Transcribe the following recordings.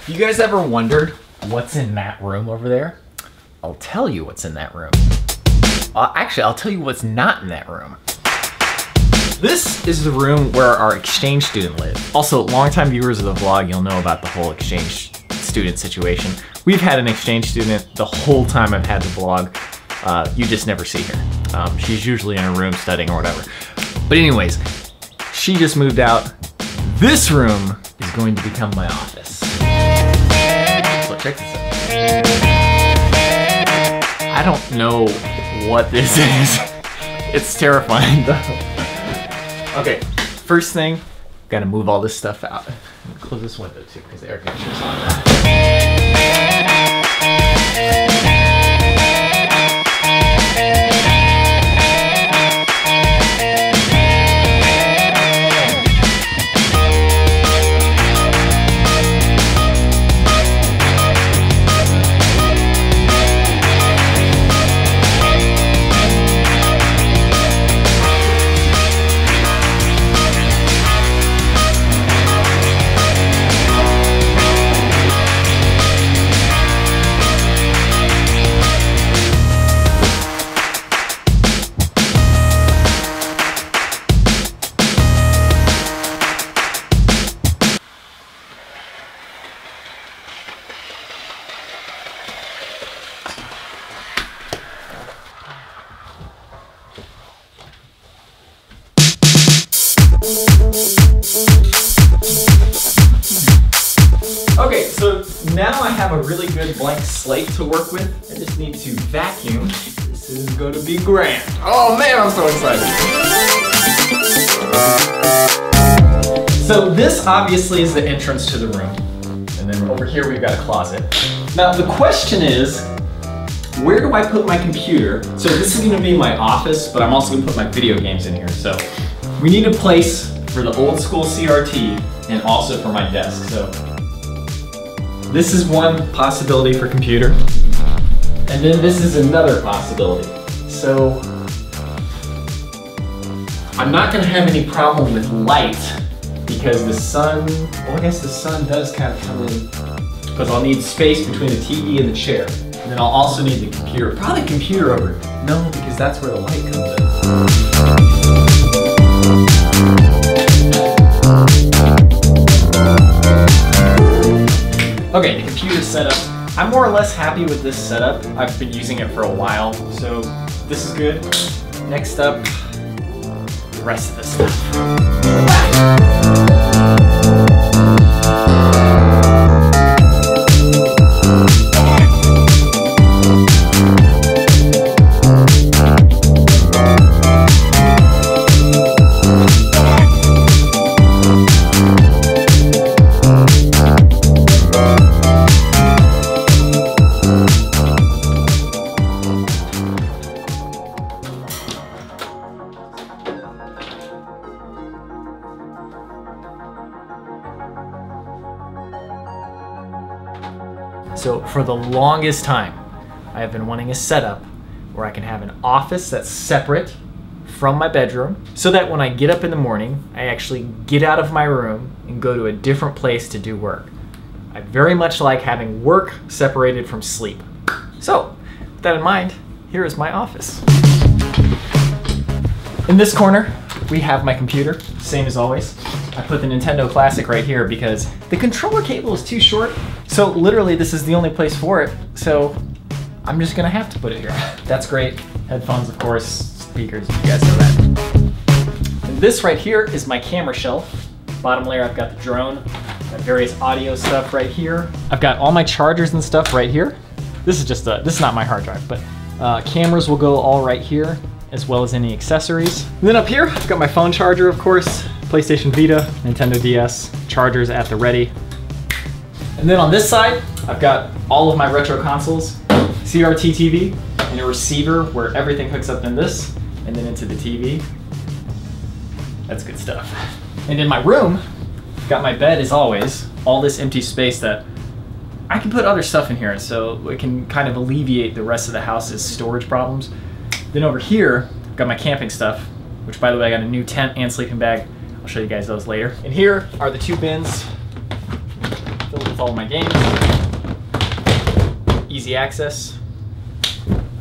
You guys ever wondered what's in that room over there? I'll tell you what's in that room. Actually, I'll tell you what's not in that room. This is the room where our exchange student lived. Also, longtime viewers of the vlog, you'll know about the whole exchange student situation. We've had an exchange student the whole time I've had the vlog. You just never see her. She's usually in her room studying or whatever. But anyways, she just moved out. This room is going to become my office. So check this out. I don't know what this is. It's terrifying though. Okay, first thing, gotta move all this stuff out. Close this window too, because the air conditioner's on. Okay, so now I have a really good blank slate to work with. I just need to vacuum. This is going to be grand. Oh man, I'm so excited. So this obviously is the entrance to the room. And then over here we've got a closet. Now the question is, where do I put my computer? So this is going to be my office, but I'm also going to put my video games in here. So we need a place for the old school CRT and also for my desk. So this is one possibility for computer. And then this is another possibility. So I'm not going to have any problem with light because the sun, well, I guess the sun does kind of come in because I'll need space between the TV and the chair. And then I'll also need the computer. Probably computer over. No, because that's where the light comes in. Okay, the computer's set up. I'm more or less happy with this setup. I've been using it for a while, so this is good. Next up, the rest of the stuff. So for the longest time, I have been wanting a setup where I can have an office that's separate from my bedroom so that when I get up in the morning, I actually get out of my room and go to a different place to do work. I very much like having work separated from sleep. So with that in mind, here is my office. In this corner, we have my computer, same as always. I put the Nintendo Classic right here because the controller cable is too short. So literally this is the only place for it. So I'm just gonna have to put it here. That's great. Headphones, of course, speakers, you guys know that. And this right here is my camera shelf. Bottom layer, I've got the drone. Got various audio stuff right here. I've got all my chargers and stuff right here. This is not my hard drive, but cameras will go all right here, as well as any accessories. And then up here, I've got my phone charger, of course, PlayStation Vita, Nintendo DS, chargers at the ready. And then on this side, I've got all of my retro consoles, CRT TV, and a receiver where everything hooks up in this, and then into the TV. That's good stuff. And in my room, I've got my bed as always, all this empty space that I can put other stuff in here, so it can kind of alleviate the rest of the house's storage problems. Then over here, I've got my camping stuff, which by the way, I got a new tent and sleeping bag. I'll show you guys those later. And here are the two bins. with all my games. Easy access.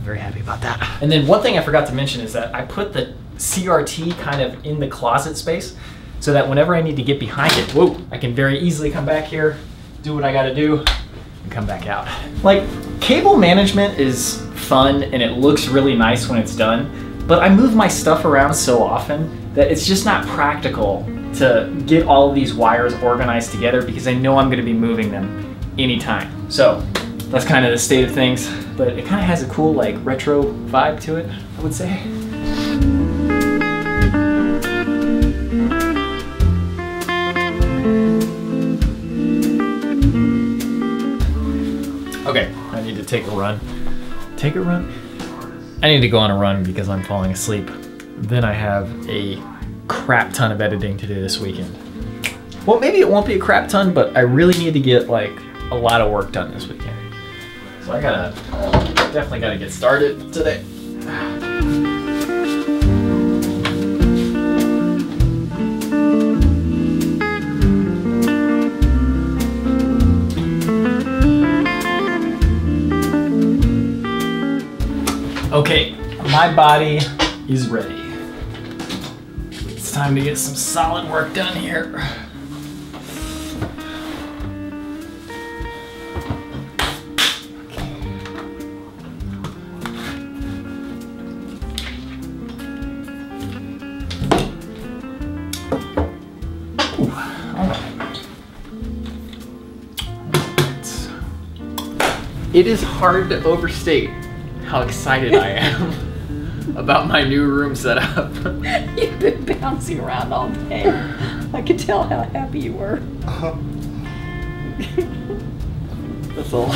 Very happy about that. And then one thing I forgot to mention is that I put the CRT kind of in the closet space so that whenever I need to get behind it, whoa, I can very easily come back here, do what I gotta do, and come back out. Like, cable management is fun and it looks really nice when it's done, but I move my stuff around so often that it's just not practical to get all of these wires organized together because I know I'm gonna be moving them anytime. So that's kind of the state of things, but it kind of has a cool like retro vibe to it, I would say. Okay, I need to take a run. Take a run? I need to go on a run because I'm falling asleep. Then I have a crap ton of editing to do this weekend. Well, maybe it won't be a crap ton, but I really need to get like a lot of work done this weekend. So I definitely gotta get started today. Okay, my body is ready. It's time to get some solid work done here. It is hard to overstate how excited I am about my new room setup. You've been bouncing around all day. I could tell how happy you were. That's all.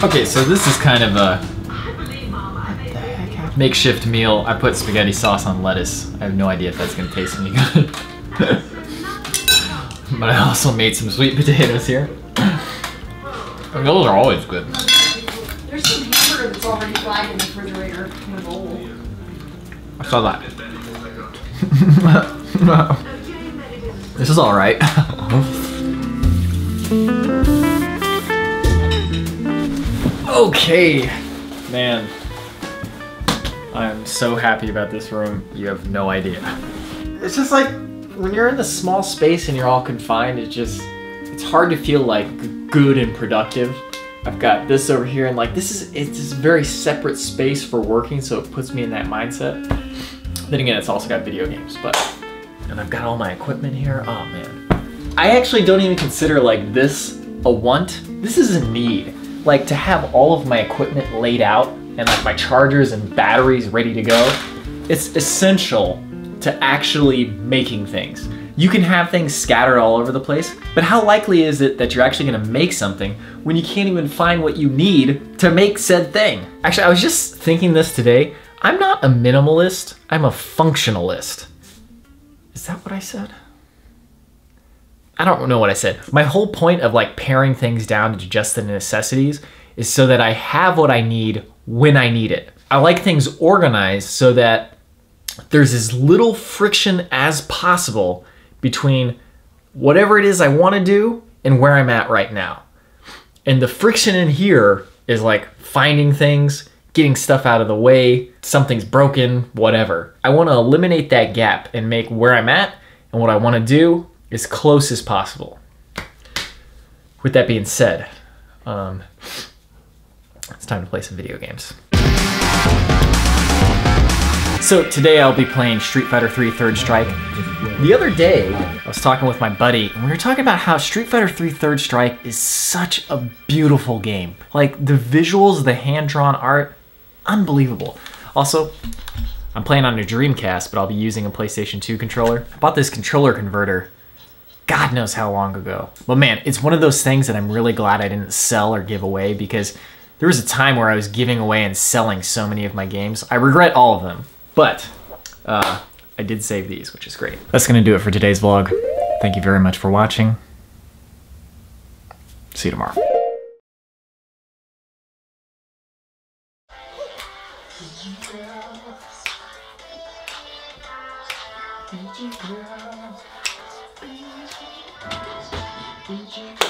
Okay, so this is kind of a makeshift meal. I put spaghetti sauce on lettuce. I have no idea if that's gonna taste any good. But I also made some sweet potatoes here. And those are always good. There's some hamburger that's already fried in the refrigerator in a bowl. I saw that. This is all right. Okay, man, I am so happy about this room. You have no idea. It's just like when you're in the small space and you're all confined, it's hard to feel like good and productive. I've got this over here and like it's this very separate space for working, so it puts me in that mindset. Then again, it's also got video games, and I've got all my equipment here. Oh man. I actually don't even consider like this a want. This is a need. Like to have all of my equipment laid out and like my chargers and batteries ready to go, it's essential to actually making things. You can have things scattered all over the place, but how likely is it that you're actually gonna make something when you can't even find what you need to make said thing? Actually, I was just thinking this today. I'm not a minimalist, I'm a functionalist. Is that what I said? I don't know what I said. My whole point of like paring things down to just the necessities is so that I have what I need when I need it. I like things organized so that there's as little friction as possible between whatever it is I want to do and where I'm at right now. And the friction in here is like finding things, getting stuff out of the way, something's broken, whatever. I want to eliminate that gap and make where I'm at and what I want to do as close as possible. With that being said, it's time to play some video games. So today I'll be playing Street Fighter 3 Third Strike. The other day, I was talking with my buddy, and we were talking about how Street Fighter 3 Third Strike is such a beautiful game. Like, the visuals, the hand-drawn art, unbelievable. Also, I'm playing on a Dreamcast, but I'll be using a PlayStation 2 controller. I bought this controller converter, God knows how long ago. But man, it's one of those things that I'm really glad I didn't sell or give away, because there was a time where I was giving away and selling so many of my games. I regret all of them, but I did save these, which is great. That's gonna do it for today's vlog. Thank you very much for watching. See you tomorrow. Beachy girls, beachy girls, beachy girls.